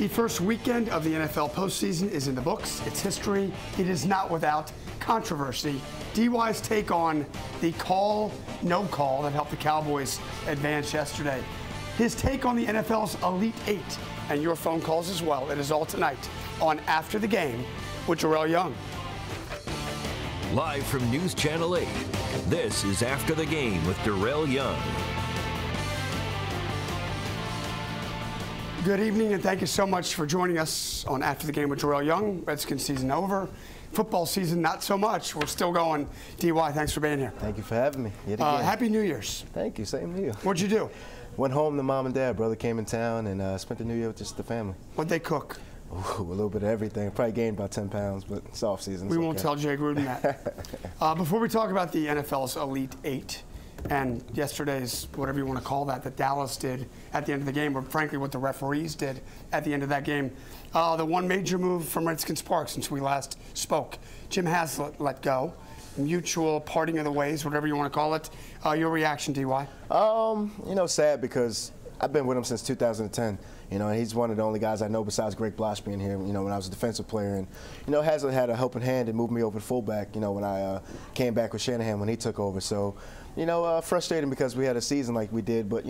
The first weekend of the NFL postseason is in the books. It's history. It is not without controversy. DY's take on the call, no call that helped the Cowboys advance yesterday. His take on the NFL's Elite Eight, and your phone calls as well. It is all tonight on After the Game with Darrel Young. Live from News Channel 8, this is After the Game with Darrel Young. Good evening, and thank you so much for joining us on After the Game with Darrel Young. Redskins season over. Football season, not so much. We're still going. DY, thanks for being here. Thank you for having me. Yet again. Happy New Year's. Thank you. Same to you. What'd you do? Went home to mom and dad. Brother came in town and spent the New Year with just the family. What'd they cook? Ooh, a little bit of everything. Probably gained about 10 pounds, but it's off season. We won't tell Jay Gruden that. Before we talk about the NFL's Elite Eight and yesterday's, whatever you want to call that Dallas did at the end of the game, or frankly what the referees did at the end of that game, the one major move from Redskins Park since we last spoke, Jim Haslett let go. Mutual parting of the ways, whatever you want to call it. Your reaction, DY? Sad because I've been with him since 2010. And he's one of the only guys I know besides Greg Blosh being here, when I was a defensive player. And, Haslett had a helping hand and moved me over to fullback, when I came back with Shanahan when he took over. So, frustrating because we had a season like we did. But,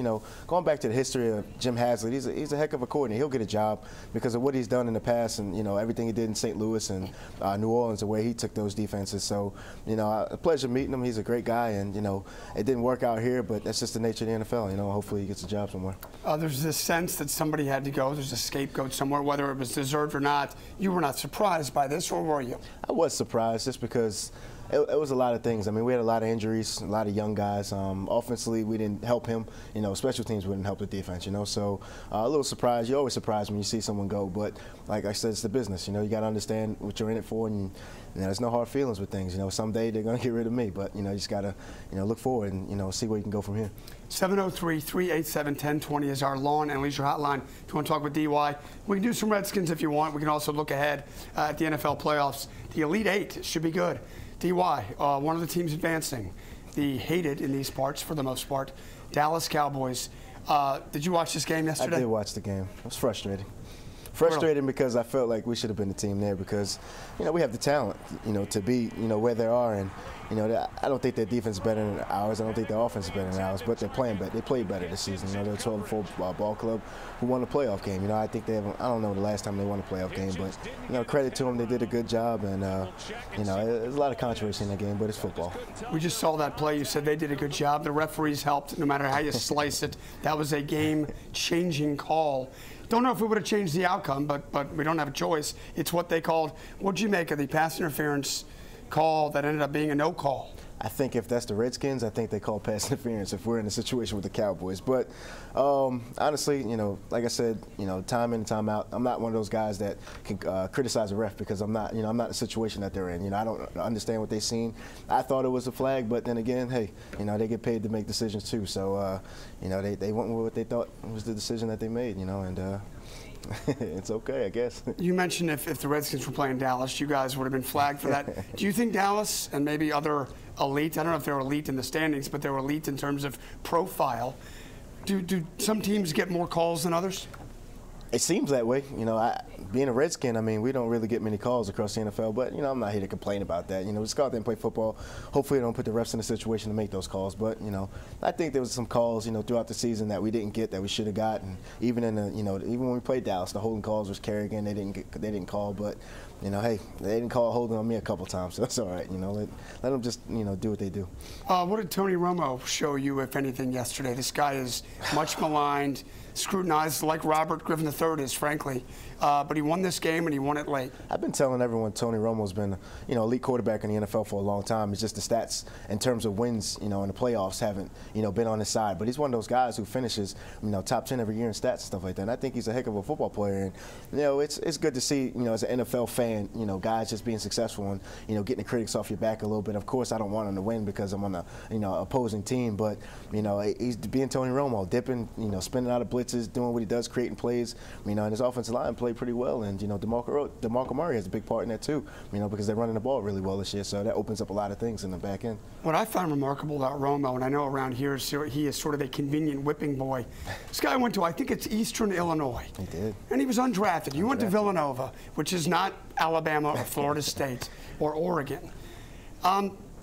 going back to the history of Jim Haslett, he's a heck of a coordinator. He'll get a job because of what he's done in the past and, everything he did in St. Louis and New Orleans, the way he took those defenses. So, a pleasure meeting him. He's a great guy. And, it didn't work out here, but that's just the nature of the NFL. Hopefully he gets a job somewhere. There's this sense that somebody had to go. There's a scapegoat somewhere, whether it was deserved or not. You were not surprised by this, or were you? I was surprised just because it was a lot of things. I mean, we had a lot of injuries, a lot of young guys. Offensively, we didn't help him. Special teams wouldn't help the defense, So a little surprised. You're always surprised when you see someone go. But like I said, it's the business. You got to understand what you're in it for. And there's no hard feelings with things. Someday they're going to get rid of me. But, you just got to, look forward and, see where you can go from here. 703-387-1020 is our lawn and leisure hotline. If you want to talk with DY, we can do some Redskins if you want. We can also look ahead at the NFL playoffs. The Elite Eight should be good. DY, one of the teams advancing, the hated in these parts for the most part, Dallas Cowboys. Did you watch this game yesterday? I did watch the game. It was frustrating. Frustrating because I felt like we should have been the team there because, we have the talent, to be, where they are. And, I don't think their defense is better than ours. I don't think their offense is better than ours, but they're playing better. They played better this season. They're a 12-4 ball club who won a playoff game. I think they haven't, I don't know the last time they won a playoff game, but, credit to them. They did a good job. And, there's a lot of controversy in that game, but it's football. We just saw that play. You said they did a good job. The referees helped no matter how you slice it. That was a game-changing call. Don't know if we would have changed the outcome, but we don't have a choice. It's what they called. What'd you make of the pass interference call that ended up being a no call? I think if that's the Redskins, I think they call pass interference if we're in a situation with the Cowboys. But honestly, like I said, time in and time out, I'm not one of those guys that can criticize a ref because I'm not, I'm not in the situation that they're in. I don't understand what they've seen. I thought it was a flag, but then again, hey, they get paid to make decisions too. So, they went with what they thought was the decision that they made, and it's okay, I guess. You mentioned if the Redskins were playing Dallas, you guys would have been flagged for that. Do you think Dallas and maybe other elite, I don't know if they're elite in the standings, but they're elite in terms of profile, do some teams get more calls than others? It seems that way. Being a Redskin, we don't really get many calls across the NFL, but, I'm not here to complain about that. Just go out there and play football. Hopefully they don't put the refs in a situation to make those calls. But, I think there was some calls, throughout the season that we didn't get that we should have gotten. Even in the, even when we played Dallas, the holding calls was Kerrigan. They didn't call, but, hey, they didn't call holding on me a couple times, so that's all right. Let them just, do what they do. What did Tony Romo show you, if anything, yesterday? This guy is much maligned, scrutinized like Robert Griffin III is, frankly. But he won this game, and he won it late. I've been telling everyone Tony Romo's been, elite quarterback in the NFL for a long time. It's just the stats in terms of wins, in the playoffs haven't, been on his side. But he's one of those guys who finishes, top 10 every year in stats and stuff like that. And I think he's a heck of a football player. And, it's good to see, as an NFL fan, guys just being successful and, getting the critics off your back a little bit. Of course, I don't want him to win because I'm on the, opposing team. But, he's being Tony Romo, dipping, spinning out of blitz. blitzes, doing what he does, creating plays. You know, and his offensive line played pretty well, and you know, DeMarco Murray has a big part in that too. You know, because they're running the ball really well this year, so that opens up a lot of things in the back end. What I found remarkable about Romo, and I know around here he is sort of a convenient whipping boy. This guy went to, I think it's Eastern Illinois. He did. And he was undrafted. You went to Villanova, which is not Alabama or Florida State or Oregon.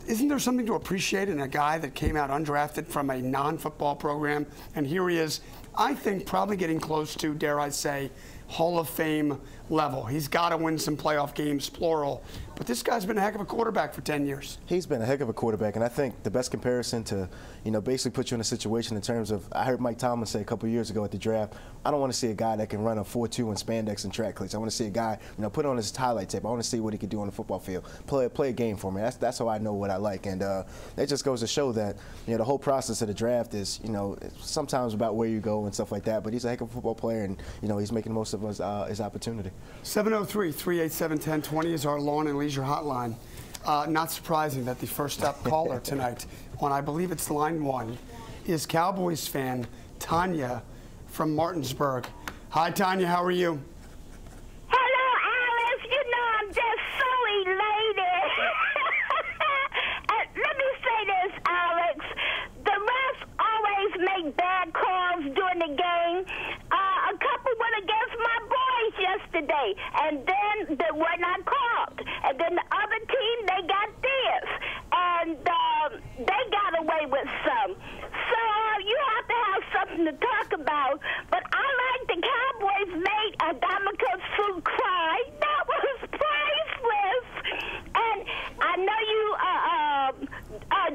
Isn't there something to appreciate in a guy that came out undrafted from a non-football program? And here he is, I think, probably getting close to, dare I say, Hall of Fame level. He's got to win some playoff games, plural. But this guy's been a heck of a quarterback for 10 years. He's been a heck of a quarterback, and I think the best comparison to, you know, basically put you in a situation in terms of, I heard Mike Tomlin say a couple years ago at the draft, I don't want to see a guy that can run a 4.2 in spandex and track cleats. I want to see a guy, you know, put on his highlight tape. I want to see what he could do on the football field. Play a game for me. That's how I know what I like, and that just goes to show that, you know, the whole process of the draft is, you know, sometimes about where you go and stuff like that. But he's a heck of a football player, and you know, he's making the most of his opportunity. 703-387-1020 is our lawn and leisure hotline. Not surprising that the first up caller tonight on, I believe it's line 1, is Cowboys fan Tanya from Martinsburg. Hi, Tanya. How are you? Hello, Alice. You know, I'm just so elated. Let me say this, Alex. The refs always make bad calls during the game. A couple went against my boys yesterday, and then they were not called. And then the other team, they got this. And they got away with some. So you have to have something to talk about. But I like the Cowboys made Adamika Sue cry. That was priceless. And I know you,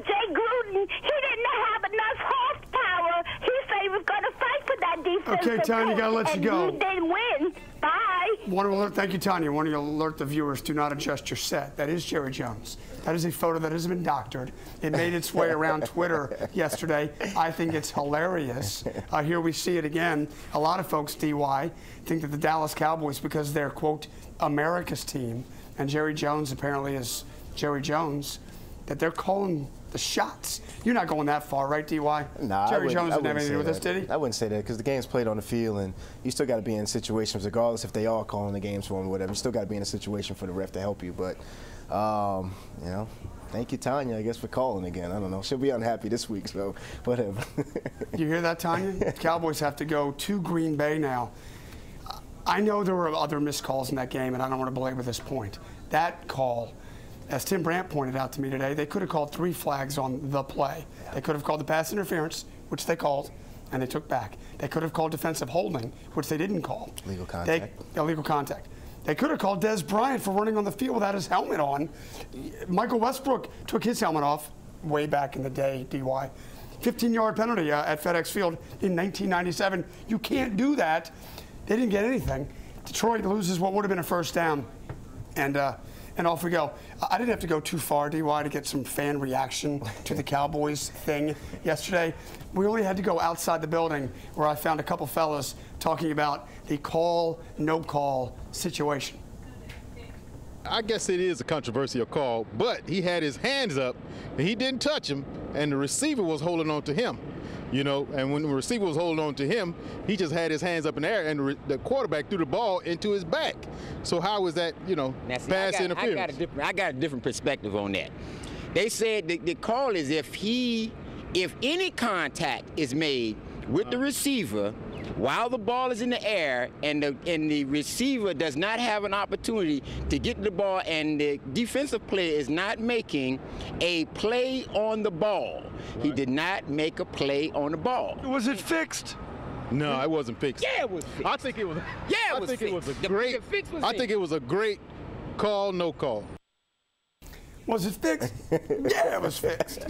Jay Gruden, he didn't have enough horsepower. He said he was going to fight for that defense. Okay, Tanya, got to let you go. And he didn't win. Bye. Thank you, Tanya. I want to alert the viewers, do not adjust your set. That is Jerry Jones. That is a photo that has been doctored. It made its way around Twitter yesterday. I think it's hilarious. Here we see it again. A lot of folks, DY, think that the Dallas Cowboys, because they're, quote, America's team, and Jerry Jones apparently is Jerry Jones, that they're calling the shots. You're not going that far, right, DY? Nah, Jerry Jones didn't have anything to do with this, did he? I wouldn't say that, because the game's played on the field, and you still got to be in situations, regardless if they are calling the games for him or whatever, you still got to be in a situation for the ref to help you. But, you know, thank you, Tanya, I guess, for calling again. I don't know. She'll be unhappy this week, so whatever. You hear that, Tanya? Cowboys have to go to Green Bay now. I know there were other missed calls in that game, and I don't want to belabor this point. That call, as Tim Brandt pointed out to me today, they could have called 3 flags on the play. Yeah. They could have called the pass interference, which they called, and they took back. They could have called defensive holding, which they didn't call. Illegal contact. Illegal contact. They could have called Des Bryant for running on the field without his helmet on. Michael Westbrook took his helmet off way back in the day, DY. 15-yard penalty at FedEx Field in 1997. You can't do that. They didn't get anything. Detroit loses what would have been a first down. And off we go. I didn't have to go too far, DY, to get some fan reaction to the Cowboys thing yesterday. We only had to go outside the building where I found a couple fellas talking about the call, no call situation. I guess it is a controversial call, but he had his hands up, and he didn't touch him, and the receiver was holding on to him. You know, and when the receiver was holding on to him, he just had his hands up in the air, and the quarterback threw the ball into his back. So how was that, you know, pass interference? I got a different perspective on that. They said the call is if any contact is made with the receiver while the ball is in the air and the receiver does not have an opportunity to get the ball and the defensive player is not making a play on the ball. Right. He did not make a play on the ball. Was it fixed? No, it wasn't fixed. Yeah, it was fixed. I think it was. Yeah, it I was think fixed. It was a great. I think it was a great call, no call. Was it fixed? Yeah, it was fixed.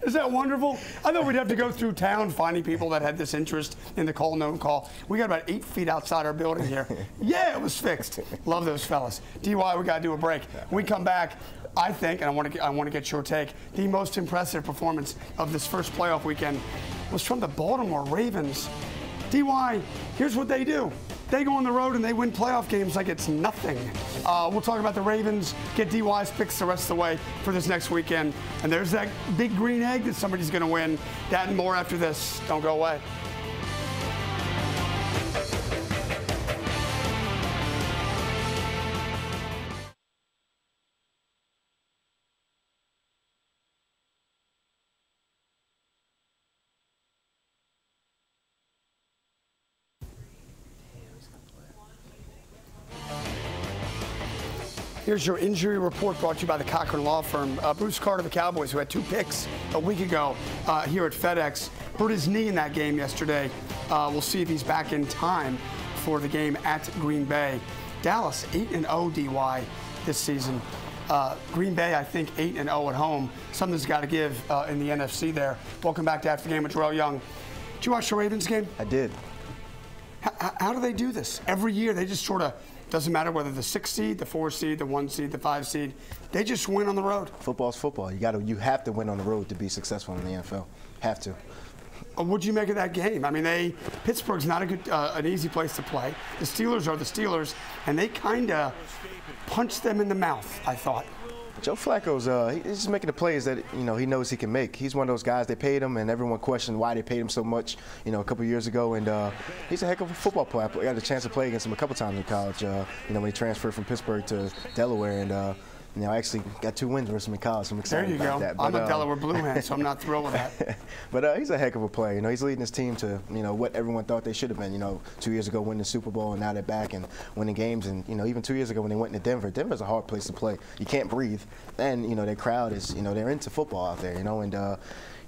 Is that wonderful? I thought we'd have to go through town finding people that had this interest in the call, no call. We got about 8 feet outside our building here. Yeah, it was fixed. Love those fellas. DY, we got to do a break. When we come back, I think, and I want to get your take, the most impressive performance of this first playoff weekend was from the Baltimore Ravens. DY, here's what they do. They go on the road and they win playoff games like it's nothing. We'll talk about the Ravens, get DY's picks the rest of the way for this next weekend. And there's that big green egg that somebody's going to win. That and more after this. Don't go away. Here's your injury report brought to you by the Cochran Law Firm. Bruce Carter of the Cowboys, who had 2 picks a week ago here at FedEx, hurt his knee in that game yesterday. We'll see if he's back in time for the game at Green Bay. Dallas 8-0 DY this season. Green Bay, I think 8-0 at home. Something's got to give in the NFC there. Welcome back to After the Game with Darrel Young. Did you watch the Ravens game? I did. How do they do this? Every year they just sort of, doesn't matter whether the 6 seed, the 4 seed, the 1 seed, the 5 seed, they just win on the road. Football's football. You have to win on the road to be successful in the NFL. Have to. What'd you make of that game? I mean, Pittsburgh's not a good, an easy place to play. The Steelers are the Steelers, and they kind of punched them in the mouth, I thought. Joe Flacco's he's just making the plays that he knows he can make. He's one of those guys. They paid him, and everyone questioned why they paid him so much. A couple years ago, and he's a heck of a football player. I got a chance to play against him a couple times in college. When he transferred from Pittsburgh to Delaware, and I actually got 2 wins versus him in college. So I'm excited about that. I'm a Delaware Blue hand, so I'm not thrilled with that. But he's a heck of a player. He's leading his team to what everyone thought they should have been. 2 years ago winning the Super Bowl, and now they're back and winning games. And even 2 years ago when they went to Denver, Denver's a hard place to play. You can't breathe. And their crowd is they're into football out there.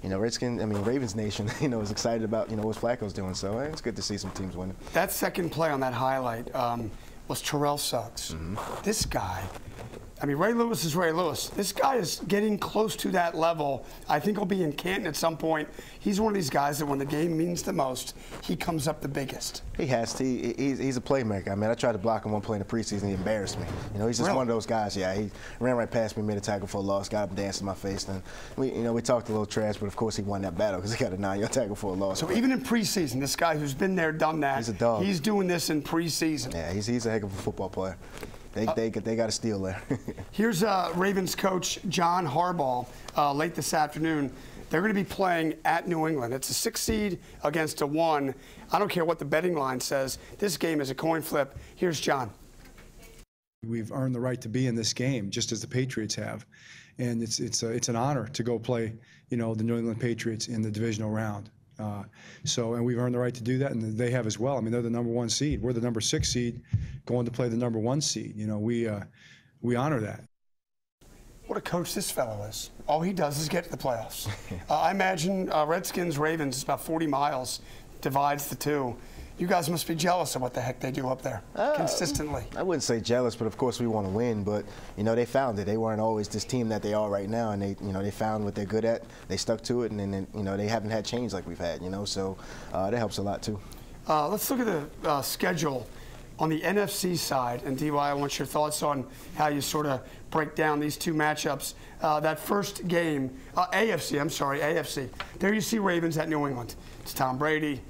Ravens Nation, is excited about what Flacco's doing. So it's good to see some teams winning. That second play on that highlight was Terrell Suggs. This guy. Ray Lewis is Ray Lewis. This guy is getting close to that level. I think he'll be in Canton at some point. He's one of these guys that when the game means the most, he comes up the biggest. He has to. He's a playmaker. I tried to block him one play in the preseason. He embarrassed me. He's just one of those guys. Yeah, he ran right past me, made a tackle for a loss, got up and danced in my face. And we talked a little trash, but of course he won that battle because he got a 9-yard tackle for a loss. So even in preseason, this guy who's been there, done that. He's a dog. He's doing this in preseason. Yeah, he's a heck of a football player. They got a steal there. Here's Ravens coach John Harbaugh late this afternoon. They're going to be playing at New England. It's a 6 seed against a 1. I don't care what the betting line says. This game is a coin flip. Here's John. We've earned the right to be in this game, just as the Patriots have, and it's an honor to go play, the New England Patriots in the divisional round. And we've earned the right to do that, and they have as well. They're the number 1 seed. We're the number 6 seed, going to play the number 1 seed. We honor that. What a coach this fellow is. All he does is get to the playoffs. I imagine Redskins Ravens is about 40 miles, divides the two. You guys must be jealous of what the heck they do up there consistently. I wouldn't say jealous, but of course we want to win. But they found it. They weren't always this team that they are right now, and they found what they're good at. They stuck to it, and then they haven't had change like we've had. So that helps a lot too. Let's look at the schedule on the NFC side, and DY, I want your thoughts on how you sort of break down these 2 matchups. That first game, AFC. There you see Ravens at New England. It's Tom Brady.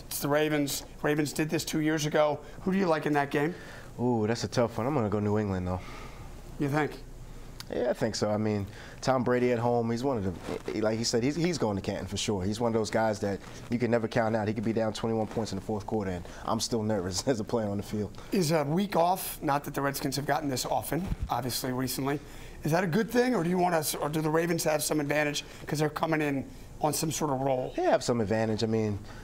It's the Ravens. Ravens did this 2 years ago. Who do you like in that game? Ooh, that's a tough one. I'm going to go New England, though. You think? Yeah, I think so. Tom Brady at home, he's one of the, like he said, he's going to Canton for sure. He's one of those guys that you can never count out. He could be down 21 points in the 4th quarter, and I'm still nervous as a player on the field. Is a week off, not that the Redskins have gotten this often, obviously recently, is that a good thing, or do the Ravens have some advantage because they're coming in on some sort of roll? They have some advantage.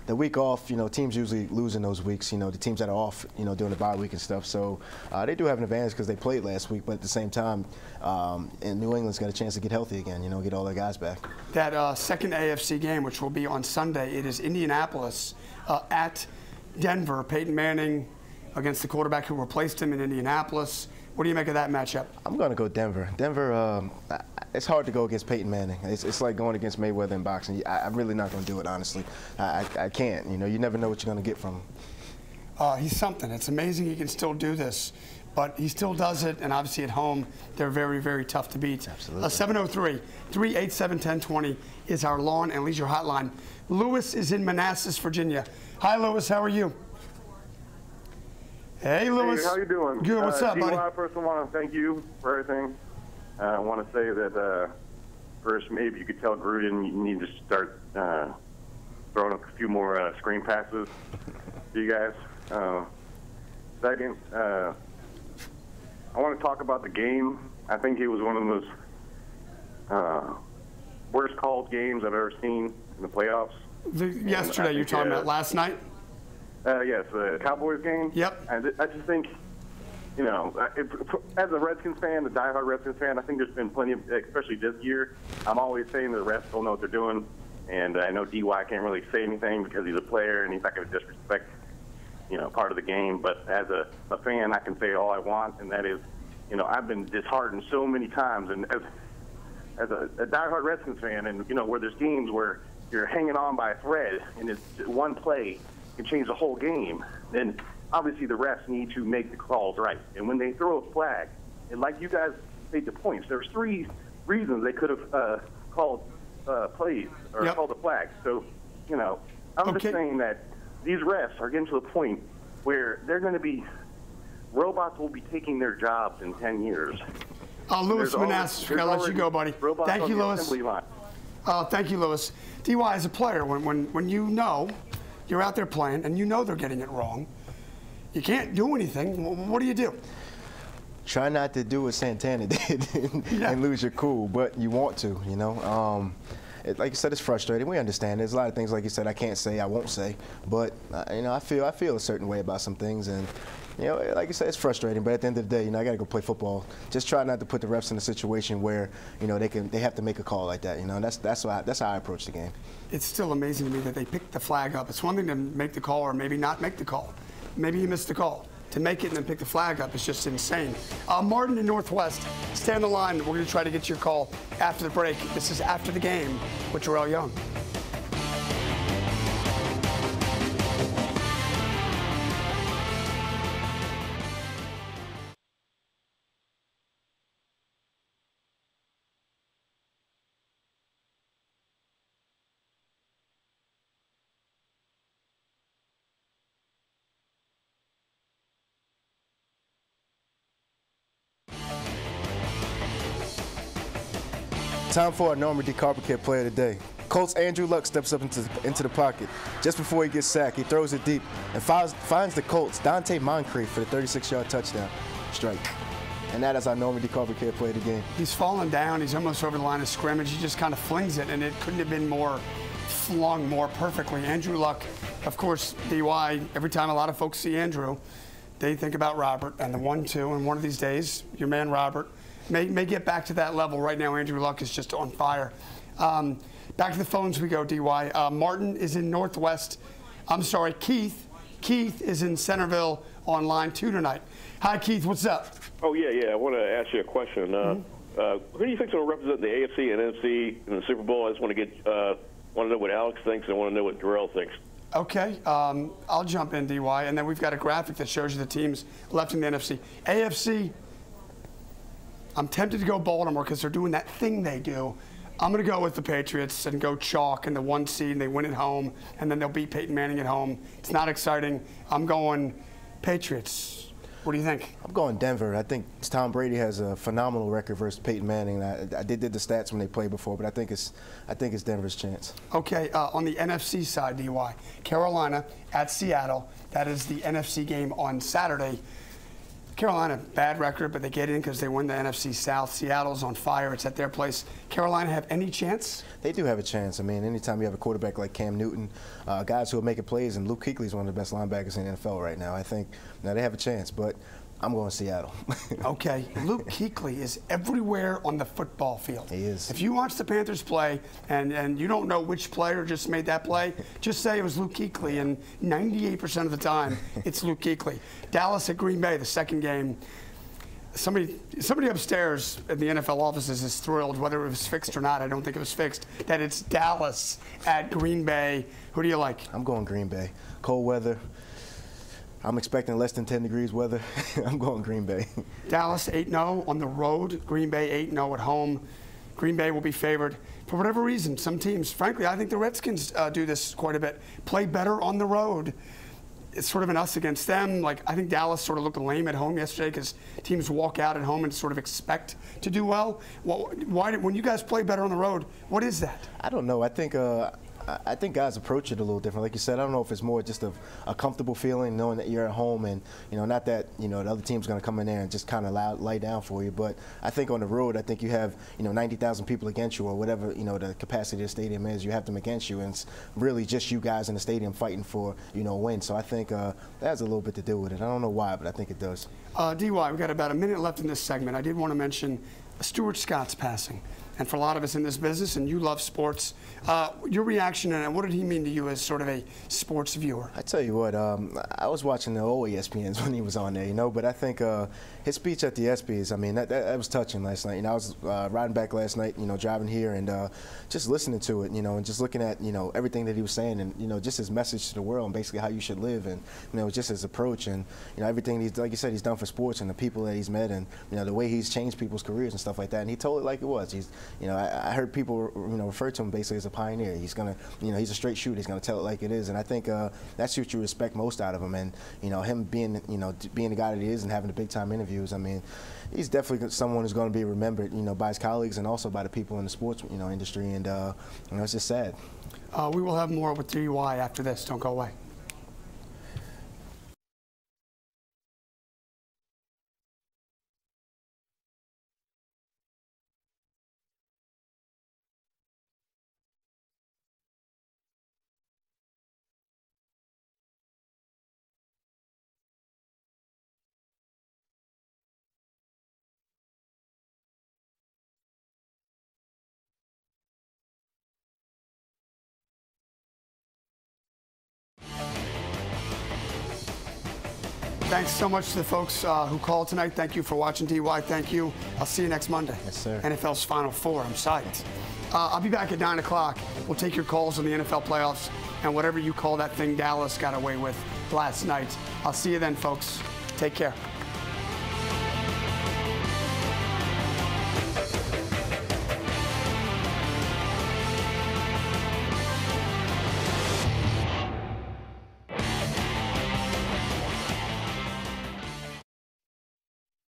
The week off, teams usually lose in those weeks, the teams that are off, during the bye week and stuff. So they do have an advantage because they played last week, but at the same time, and New England's got a chance to get healthy again, get all their guys back. That second AFC game, which will be on Sunday, it is Indianapolis at Denver. Peyton Manning against the quarterback who replaced him in Indianapolis. What do you make of that matchup? I'm going to go Denver. Denver, it's hard to go against Peyton Manning. It's like going against Mayweather in boxing. I'm really not going to do it, honestly. I can't. You never know what you're going to get from him. He's something. It's amazing he can still do this, but he still does it, and obviously at home, they're very, very tough to beat. Absolutely. 703-387-1020 is our lawn and leisure hotline. Lewis is in Manassas, Virginia. Hi, Lewis. How are you? Hey, Lewis. Hey, how you doing? Good. What's up, buddy? First, I want to thank you for everything. I want to say that first, maybe you could tell Gruden you need to start throwing a few more screen passes to you guys. Second, I want to talk about the game. I think it was one of those worst called games I've ever seen in the playoffs. Yesterday, you're talking about last night? Yes, the Cowboys game. Yep. I just think you know, as a Redskins fan, a diehard Redskins fan, I think there's been plenty of, especially this year, I'm always saying the refs don't know what they're doing. And I know DY can't really say anything because he's a player and he's not going to disrespect, you know, part of the game. But as a fan, I can say all I want, and that is, you know, I've been disheartened so many times. And as a diehard Redskins fan, and, you know, where there's games where you're hanging on by a thread and it's one play can change the whole game, then obviously the refs need to make the calls right. And when they throw a flag, and like you guys made the points, there's 3 reasons they could have called plays or called a flag. So, you know, I'm just saying that these refs are getting to the point where they're going to be, robots will be taking their jobs in 10 years. Louis Manassas, we're going to let you go, buddy. Thank you, Louis. Thank you, Louis. DY, as a player, when you know you're out there playing and you know they're getting it wrong, you can't do anything. What do you do? Try not to do what Santana did and lose your cool, but you want to, you know. Like you said, it's frustrating. We understand. There's a lot of things, like you said, I can't say, I won't say. But you know, I feel a certain way about some things, and you know, like you said, it's frustrating. But at the end of the day, you know, I got to go play football. Just try not to put the refs in a situation where, you know, they have to make a call like that. You know, that's how I approach the game. It's still amazing to me that they picked the flag up. It's one thing to make the call or maybe not make the call. Maybe you missed the call. To make it and then pick the flag up is just insane. Martin in Northwest, stay on the line. We're going to try to get your call after the break. This is After the Game with Darrel Young. Time for our Normandy Carpet Care Player today. Colts Andrew Luck steps up into the pocket. Just before he gets sacked, he throws it deep and finds the Colts Dante Moncrief for the 36-yard touchdown strike. And that is our Normandy Carpet Care Player of the game. He's falling down. He's almost over the line of scrimmage. He just kind of flings it, and it couldn't have been more flung more perfectly. Andrew Luck, of course, DY, every time a lot of folks see Andrew, they think about Robert and the 1-2, and one of these days, your man Robert may get back to that level. Right now, Andrew Luck is just on fire. Back to the phones we go, DY. Martin is in Northwest. I'm sorry, Keith. Keith is in Centerville on line 2 tonight. Hi, Keith. What's up? Oh, yeah. I want to ask you a question. Who do you think is going to represent the AFC and NFC in the Super Bowl? I just want to know what Alex thinks, and I want to know what Darrel thinks. Okay. I'll jump in, DY, and then we've got a graphic that shows you the teams left in the NFC. AFC, I'm tempted to go Baltimore because they're doing that thing they do. I'm going to go with the Patriots and go chalk in the 1 seed, and they win at home, and then they'll beat Peyton Manning at home. It's not exciting. I'm going Patriots. What do you think? I'm going Denver. I think Tom Brady has a phenomenal record versus Peyton Manning. I did the stats when they played before, but I think it's Denver's chance. Okay, on the NFC side, DY, Carolina at Seattle. That is the NFC game on Saturday. Carolina, bad record, but they get in because they win the NFC South. Seattle's on fire. It's at their place. Carolina have any chance? They do have a chance. I mean, anytime you have a quarterback like Cam Newton, guys who are making plays, and Luke Kuechly is one of the best linebackers in the NFL right now. I think now they have a chance, but I'm going Seattle. Okay, Luke Kuechly is everywhere on the football field. He is. If you watch the Panthers play and you don't know which player just made that play, just say it was Luke Kuechly, and 98% of the time it's Luke Kuechly. Dallas at Green Bay, the second game. Somebody upstairs at the NFL offices is thrilled, whether it was fixed or not. I don't think it was fixed. That it's Dallas at Green Bay. Who do you like? I'm going Green Bay. Cold weather. I'm expecting less than 10 degrees weather. I'm going Green Bay. Dallas 8-0 on the road. Green Bay 8-0 at home. Green Bay will be favored. For whatever reason, some teams, frankly, I think the Redskins do this quite a bit, play better on the road. It's sort of an us against them. Like, I think Dallas sort of looked lame at home yesterday because teams walk out at home and sort of expect to do well. When you guys play better on the road, what is that? I don't know. I think I think guys approach it a little different. Like you said, I don't know if it's more just a comfortable feeling knowing that you're at home and, not that, the other team's going to come in there and just kind of lay down for you. But I think on the road, I think you have, 90,000 people against you or whatever, the capacity of the stadium is. You have them against you, and it's really just you guys in the stadium fighting for, a win. So I think that has a little bit to do with it. I don't know why, but I think it does. DY, we've got about a minute left in this segment. I did want to mention Stuart Scott's passing. And for a lot of us in this business, and you love sports, your reaction and what did he mean to you as sort of a sports viewer? I tell you what, I was watching the old ESPNs when he was on there, but I think his speech at the ESPYs, I mean, that was touching last night. I was riding back last night, driving here and just listening to it, and just looking at, everything that he was saying and, just his message to the world and basically how you should live and, just his approach and, everything he's, like you said, he's done for sports and the people that he's met and, the way he's changed people's careers and stuff like that. And he told it like it was. I heard people, refer to him basically as a pioneer. He's gonna, he's a straight shooter. He's gonna tell it like it is, and I think that's what you respect most out of him. And him being, being the guy that he is and having the big time interviews. I mean, he's definitely someone who's going to be remembered, by his colleagues and also by the people in the sports, industry. And it's just sad. We will have more with DY after this. Don't go away. Thanks so much to the folks who called tonight. Thank you for watching, DY. Thank you. I'll see you next Monday. Yes, sir. NFL's Final Four. I'm psyched. I'll be back at 9 o'clock. We'll take your calls on the NFL playoffs and whatever you call that thing Dallas got away with last night. I'll see you then, folks. Take care.